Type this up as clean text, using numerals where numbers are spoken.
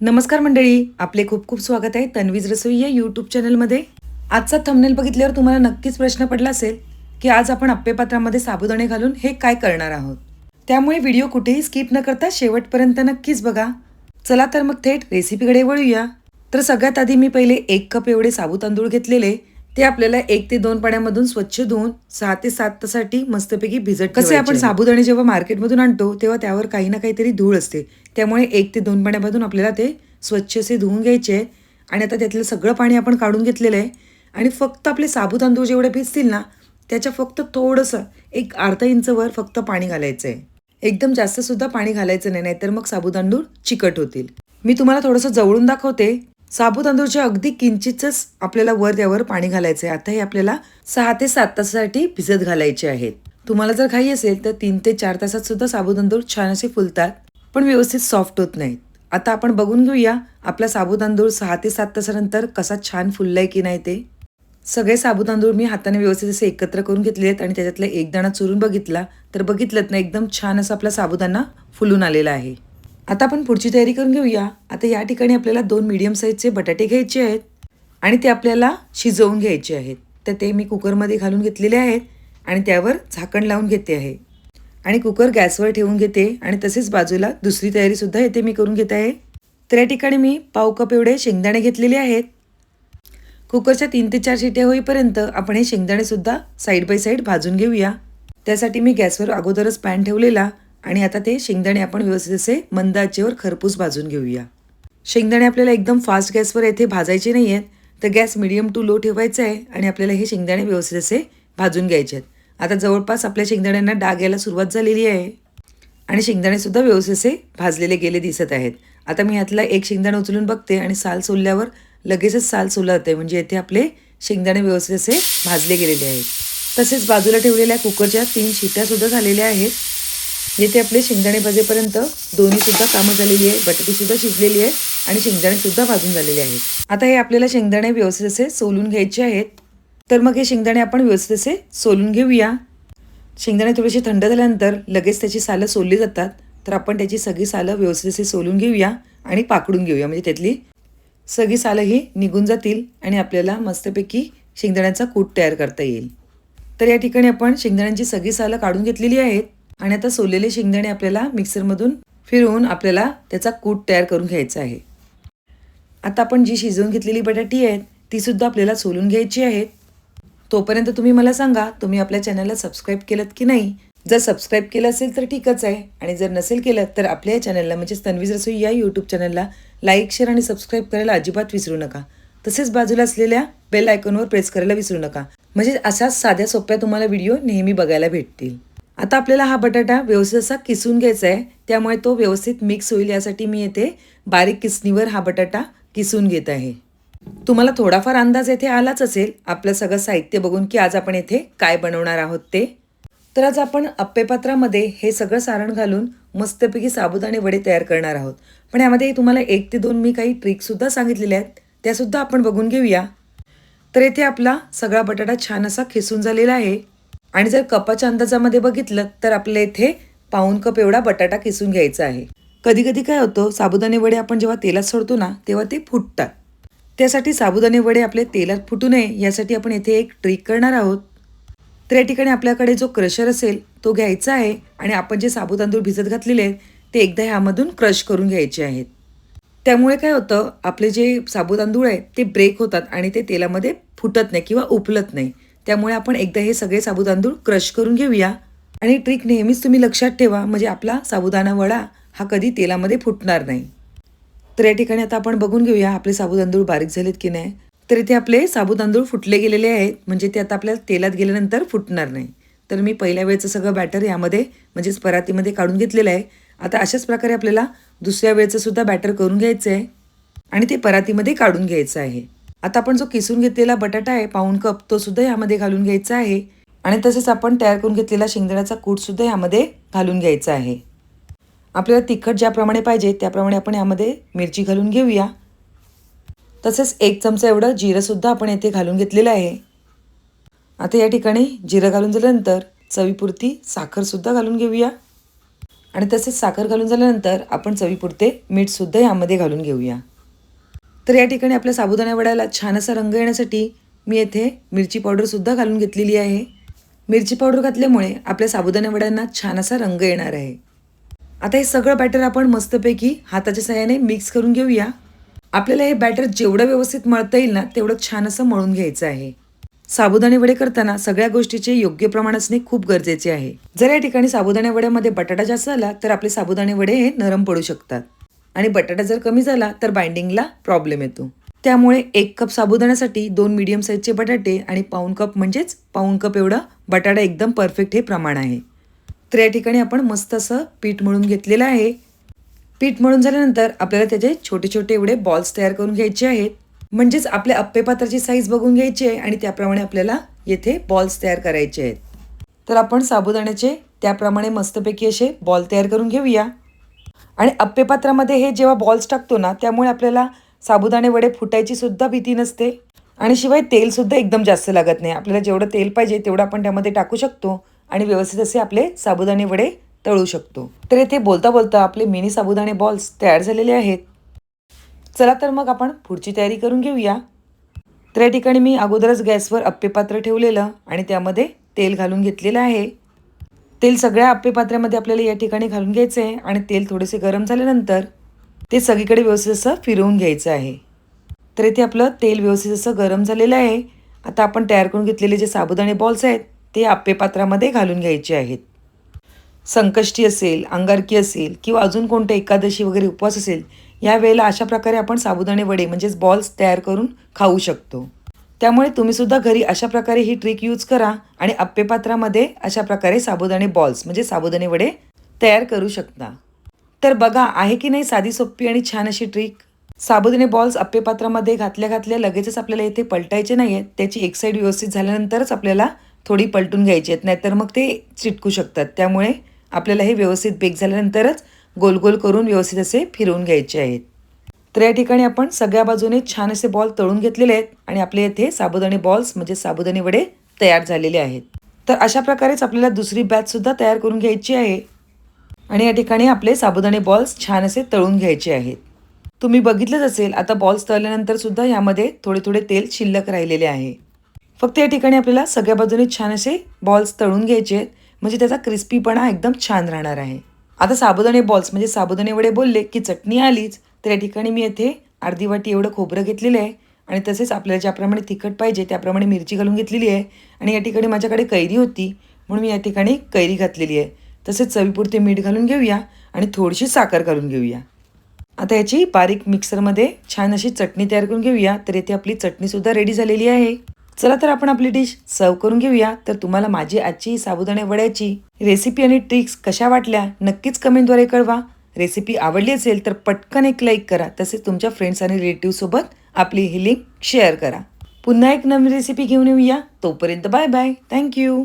नमस्कार मंडळी, आपले खूप खूप स्वागत आहे तन्वीज रसोई या यूट्यूब चॅनलमध्ये. आजचा थंबनेल बघितल्यावर तुम्हाला नक्कीच प्रश्न पडला असेल की आज आपण अप्पेपात्रामध्ये साबुदाणे घालून हे काय करणार आहोत. त्यामुळे व्हिडिओ कुठेही स्किप न करता शेवटपर्यंत नक्कीच बघा. चला तर मग थेट रेसिपीकडे वळूया. तर सगळ्यात आधी मी पहिले 1 कप एवढे साबू तांदूळ घेतलेले. ते आपल्याला 1 ते 2 पाण्यामधून स्वच्छ धुवून 6 ते 7 तासासाठी मस्तपैकी भिजत ठेवायचे. कसे आपण साबुदाणे जेव्हा मार्केटमधून आणतो तेव्हा त्यावर काही ना काहीतरी धूळ असते. त्यामुळे 1 ते 2 पाण्यामधून आपल्याला ते स्वच्छ असे धुवून घ्यायचे. आणि आता त्यातलं सगळं पाणी आपण काढून घेतलेलं आहे. आणि फक्त आपले साबू तांदूळ जेवढे भिजतील ना त्याच्या फक्त थोडंसं एक अर्धा इंच वर फक्त पाणी घालायचं आहे. एकदम जास्त सुद्धा पाणी घालायचं नाही, नाहीतर मग साबू तांदूळ चिकट होतील. मी तुम्हाला थोडंसं जवळून दाखवते. साबू तांदूळच्या अगदी किंचितच आपल्याला वर त्यावर पाणी घालायचं आहे. आता हे आपल्याला 6 ते 7 तासासाठी भिजत घालायचे आहेत. तुम्हाला जर घाई असेल तर 3 ते 4 तासात सुद्धा साबू तांदूळ छान असे फुलतात, पण व्यवस्थित सॉफ्ट होत नाहीत. आता आपण बघून घेऊया आपला साबू तांदूळ 6 ते 7 तासानंतर कसा छान फुललाय की नाही ते. सगळे साबू तांदूळ मी हाताने व्यवस्थित असे एकत्र करून घेतले आहेत आणि त्याच्यातला एक दाणा चुरून बघितला तर बघितलं ना एकदम छान असा आपला साबुदाणा फुलून आलेला आहे. आता आपण पुढची तयारी करून घेऊया. आता या ठिकाणी आपल्याला 2 मीडियम साईजचे बटाटे घ्यायचे आहेत आणि ते आपल्याला शिजवून घ्यायचे आहेत. तर ते मी कुकरमध्ये घालून घेतलेले आहेत आणि त्यावर झाकण लावून घेते आहे आणि कुकर गॅसवर ठेवून घेते. आणि तसेच बाजूला दुसरी तयारीसुद्धा येथे मी करून घेत आहे. तर या ठिकाणी मी पाव कप एवढे शेंगदाणे घेतलेले आहेत. कुकरच्या 3 ते 4 शिट्या होईपर्यंत आपण हे शेंगदाणेसुद्धा साईड बाय साईड भाजून घेऊया. त्यासाठी मी गॅसवर अगोदरच पॅन ठेवलेला आणि आता ते शेंगदाणे आपण व्यवस्थित असे मंद आचेवर खरपूस भाजून घेऊया. शेंगदाणे आपल्याला एकदम फास्ट गॅसवर येथे भाजायचे नाही आहेत, तर गॅस मिडियम टू लो ठेवायचा आहे आणि आपल्याला हे शेंगदाणे व्यवस्थित असे भाजून घ्यायचे आहेत. आता जवळपास आपल्या शेंगदाण्यांना डाग यायला सुरुवात झालेली आहे आणि शेंगदाणेसुद्धा व्यवस्थित असे भाजलेले गेले दिसत आहेत. आता मी ह्यातला एक शेंगदाणा उचलून बघते आणि साल सोलल्यावर लगेचच साल सोलत आहे, म्हणजे येथे आपले शेंगदाणे व्यवस्थित असे भाजले गेलेले आहेत. तसेच बाजूला ठेवलेल्या कुकरच्या 3 शिट्यासुद्धा झालेल्या आहेत. येथे आपले शेंगदाणे भाजेपर्यंत दोन्हीसुद्धा कामं झालेली आहे. बटाटेसुद्धा शिजलेली आहे आणि शेंगदाणेसुद्धा भाजून झालेले आहेत. आता हे आपल्याला शेंगदाणे व्यवस्थित असे सोलून घ्यायचे आहेत. तर मग हे शेंगदाणे आपण व्यवस्थित असे सोलून घेऊया. शेंगदाणे थोडेसे थंड झाल्यानंतर लगेच त्याची सालं सोलली जातात. तर आपण त्याची सगळी सालं व्यवस्थित असे सोलून घेऊया आणि पाकडून घेऊया, म्हणजे त्यातली सगळी सालं ही निघून जातील आणि आपल्याला मस्तपैकी शेंगदाण्याचा कूट तयार करता येईल. तर या ठिकाणी आपण शेंगदाण्यांची सगळी सालं काढून घेतलेली आहेत आणि आता सोललेले शेंगदाणे आपल्याला मिक्सरमधून फिरवून आपल्याला त्याचा कूट तयार करून घ्यायचा आहे. आता आपण जी शिजवून घेतलेली बटाटी आहेत तीसुद्धा आपल्याला सोलून घ्यायची आहेत. तोपर्यंत तुम्ही मला सांगा, तुम्ही आपल्या चॅनलला सबस्क्राईब केलं की नाही. जर सबस्क्राईब केलं असेल तर ठीकच आहे, आणि जर नसेल केलं तर आपल्या चॅनलला म्हणजेच तन्वीज रसोई या यूट्यूब चॅनलला लाईक, शेअर आणि सबस्क्राईब करायला अजिबात विसरू नका. तसेच बाजूला असलेल्या बेल आयकॉनवर प्रेस करायला विसरू नका, म्हणजे अशाच साध्या सोप्या तुम्हाला व्हिडिओ नेहमी बघायला भेटतील. आता आपल्याला हा बटाटा व्यवस्थित असा किसून घ्यायचा आहे, त्यामुळे तो व्यवस्थित मिक्स होईल यासाठी मी येथे बारीक किसणीवर हा बटाटा किसून घेत आहे. तुम्हाला थोडाफार अंदाज येथे आलाच असेल आपलं सगळं साहित्य बघून की आज आपण येथे काय बनवणार आहोत ते. तर आज आपण अप्पेपात्रामध्ये हे सगळं सारण घालून मस्तपैकी साबुदाणे वडे तयार करणार आहोत. पण यामध्ये तुम्हाला 1 ते 2 मी काही ट्रिकसुद्धा सांगितलेल्या आहेत, त्यासुद्धा आपण बघून घेऊया. तर येथे आपला सगळा बटाटा छान असा खिसून झालेला आहे आणि जर कपाच्या अंदाजामध्ये बघितलं तर आपल्या इथे पाऊण कप एवढा बटाटा किसून घ्यायचा आहे. कधी कधी काय होतं, साबुदाणे वडे आपण जेव्हा तेलात सोडतो ना तेव्हा ते फुटतात. त्यासाठी साबुदाणे वडे आपले तेलात फुटू नये यासाठी आपण येथे एक ट्रिक करणार आहोत. तर या ठिकाणी आपल्याकडे जो क्रशर असेल तो घ्यायचा आहे आणि आपण जे साबू तांदूळ भिजत घातलेले आहेत ते एकदा ह्यामधून क्रश करून घ्यायचे आहेत. त्यामुळे काय होतं, आपले जे साबू तांदूळ आहेत ते ब्रेक होतात आणि ते तेलामध्ये फुटत नाही किंवा उपलत नाही. त्यामुळे आपण एकदा हे सगळे साबू तांदूळ क्रश करून घेऊया. आणि ट्रिक नेहमीच तुम्ही लक्षात ठेवा, म्हणजे आपला साबुदाणा वडा हा कधी तेलामध्ये फुटणार नाही. तर या ठिकाणी आता आपण बघून घेऊया आपले साबू तांदूळ बारीक झालेत की नाही. तर इथे आपले साबू तांदूळ फुटले गेलेले आहेत, म्हणजे ते आता आपल्याला तेलात गेल्यानंतर फुटणार नाही. तर मी पहिल्या वेळेचं सगळं बॅटर यामध्ये म्हणजेच परातीमध्ये काढून घेतलेलं आहे. आता अशाच प्रकारे आपल्याला दुसऱ्या वेळेचं सुद्धा बॅटर करून घ्यायचं आहे आणि ते परातीमध्ये काढून घ्यायचं आहे. आता आपण जो किसून घेतलेला बटाटा आहे पाऊण कप तो सुद्धा यामध्ये घालून घ्यायचा आहे आणि तसेच आपण तयार करून घेतलेला शेंगदाण्याचा कूट सुद्धा यामध्ये घालून घ्यायचा आहे. आपल्याला तिखट ज्याप्रमाणे पाहिजे त्याप्रमाणे आपण यामध्ये मिरची घालून घेऊया. तसेच 1 चमचा एवढं जिरंसुद्धा आपण येथे घालून घेतलेलं आहे. आता या ठिकाणी जिरं घालून झाल्यानंतर चवीपुरती साखरसुद्धा घालून घेऊया आणि तसेच साखर घालून झाल्यानंतर आपण चवीपुरते मीठसुद्धा यामध्ये घालून घेऊया. तर या ठिकाणी आपल्या साबुदाणा वड्याला छान असा रंग येण्यासाठी मी येथे मिरची पावडरसुद्धा घालून घेतलेली आहे. मिरची पावडर घातल्यामुळे आपल्या साबुदाणा वड्यांना छान असा रंग येणार आहे. आता हे सगळं बॅटर आपण मस्तपैकी हाताच्या साहाय्याने मिक्स करून घेऊया. आपल्याला हे बॅटर जेवढं व्यवस्थित मळता येईल ना तेवढं छान असं मळून घ्यायचं आहे. साबुदाणे वडे करताना सगळ्या गोष्टीचे योग्य प्रमाण असणे खूप गरजेचे आहे. जर या ठिकाणी साबुदाणे वड्यामध्ये बटाटा जास्त झाला तर आपले साबुदाणे वडे हे नरम पडू शकतात आणि बटाटा जर कमी झाला तर बाइंडिंगला प्रॉब्लेम येतो. त्यामुळे 1 कप साबुदाण्यासाठी 2 मीडियम साईजचे बटाटे आणि पाऊण कप एवढा बटाटा एकदम परफेक्ट हे प्रमाण आहे. तर या ठिकाणी आपण मस्त असं पीठ मळून घेतलेलं आहे. पीठ मळून झाल्यानंतर आपल्याला त्याचे छोटे छोटे एवढे बॉल्स तयार करून घ्यायचे आहेत. म्हणजेच आपल्या अप्पे पात्राची साईज बघून घ्यायची आहे आणि त्याप्रमाणे आपल्याला येथे बॉल्स तयार करायचे आहेत. तर आपण साबुदाण्याचे त्याप्रमाणे मस्तपैकी असे बॉल तयार करून घेऊया. आणि अप्पे पात्रामध्ये हे जेव्हा बॉल्स टाकतो ना त्यामुळे आपल्याला साबुदाणे वडे फुटायची सुद्धा भीती नसते आणि शिवाय तेलसुद्धा एकदम जास्त लागत नाही. आपल्याला जेवढं तेल पाहिजे तेवढं आपण त्यामध्ये टाकू शकतो आणि व्यवस्थित असे आपले साबुदाणे वडे तळू शकतो. तर येथे बोलता बोलता आपले मिनी साबुदाणे बॉल्स तयार झालेले आहेत. चला तर मग आपण पुढची तयारी करून घेऊया. तर या ठिकाणी मी अगोदरच गॅसवर अप्पे पात्र ठेवलेलं आणि त्यामध्ये तेल घालून घेतलेलं आहे. तेल सगळ्या अप्पे पात्रामध्ये आपल्याला या ठिकाणी घालून घ्यायचं आहे आणि तेल थोडेसे गरम झाल्यानंतर ते सगळीकडे व्यवस्थित असं फिरवून घ्यायचं आहे. तर इथे आपलं तेल व्यवस्थित असं गरम झालेलं आहे. आता आपण तयार करून घेतलेले जे साबुदाणे बॉल्स आहेत ते अप्पे पात्रामध्ये घालून घ्यायचे आहेत. संकष्टी असेल, अंगारकी असेल किंवा अजून कोणते एकादशी वगैरे उपवास असेल या वेळेला अशा प्रकारे आपण साबुदाणे वडे म्हणजेच बॉल्स तयार करून खाऊ शकतो. त्यामुळे तुम्हीसुद्धा घरी अशा प्रकारे ही ट्रिक यूज करा आणि अप्पे पात्रामध्ये अशा प्रकारे साबुदाणे बॉल्स म्हणजे साबुदाणे वडे तयार करू शकता. तर बघा आहे की नाही साधी सोपी आणि छान अशी ट्रिक. साबुदाणे बॉल्स अप्पे पात्रामध्ये घातल्या लगेचच आपल्याला इथे पलटायचे नाही आहेत. त्याची एक साईड व्यवस्थित झाल्यानंतरच आपल्याला थोडी पलटून घ्यायची आहेत, नाहीतर मग ते चिटकू शकतात. त्यामुळे आपल्याला हे व्यवस्थित बेक झाल्यानंतरच गोल गोल करून व्यवस्थित असे फिरवून घ्यायचे आहेत. तर या ठिकाणी आपण सगळ्या बाजूने छान असे बॉल तळून घेतलेले आहेत आणि आपले येथे साबुदाणे बॉल्स म्हणजे साबुदाणे वडे तयार झालेले आहेत. तर अशा प्रकारेच आपल्याला दुसरी बॅचसुद्धा तयार करून घ्यायची आहे आणि या ठिकाणी आपले साबुदाणे बॉल्स छान असे तळून घ्यायचे आहेत. तुम्ही बघितलंच असेल आता बॉल्स तळल्यानंतर सुद्धा यामध्ये थोडे थोडे तेल शिल्लक राहिलेले आहे. फक्त या ठिकाणी आपल्याला सगळ्या बाजूने छान असे बॉल्स तळून घ्यायचे आहेत म्हणजे त्याचा क्रिस्पीपणा एकदम छान राहणार आहे. आता साबुदाणे बॉल्स म्हणजे साबुदाणे वडे बोलले की चटणी आलीच. तर या ठिकाणी मी येथे अर्धी वाटी एवढं खोबरं घेतलेलं आहे आणि तसेच आपल्याला ज्याप्रमाणे तिखट पाहिजे त्याप्रमाणे मिरची घालून घेतलेली आहे आणि या ठिकाणी माझ्याकडे कैरी होती म्हणून मी या ठिकाणी कैरी घातलेली आहे. तसेच चवीपुरते मीठ घालून घेऊया आणि थोडीशी साखर घालून घेऊया. आता याची बारीक मिक्सरमध्ये छान अशी चटणी तयार करून घेऊया. तर येथे आपली चटणीसुद्धा रेडी झालेली आहे. चला तर आपण आपली डिश सर्व करून घेऊया. तर तुम्हाला माझी आजची साबुदाणे वड्याची रेसिपी आणि ट्रिक्स कशा वाटल्या नक्कीच कमेंटद्वारे कळवा. रेसिपी आवडली असेल तर पटकन एक लाईक करा. तसेच तुमच्या फ्रेंड्स आणि रिलेटिव्हसोबत आपली ही लिंक शेअर करा. पुन्हा एक नवीन रेसिपी घेऊन येऊया. तोपर्यंत बाय बाय. थँक्यू.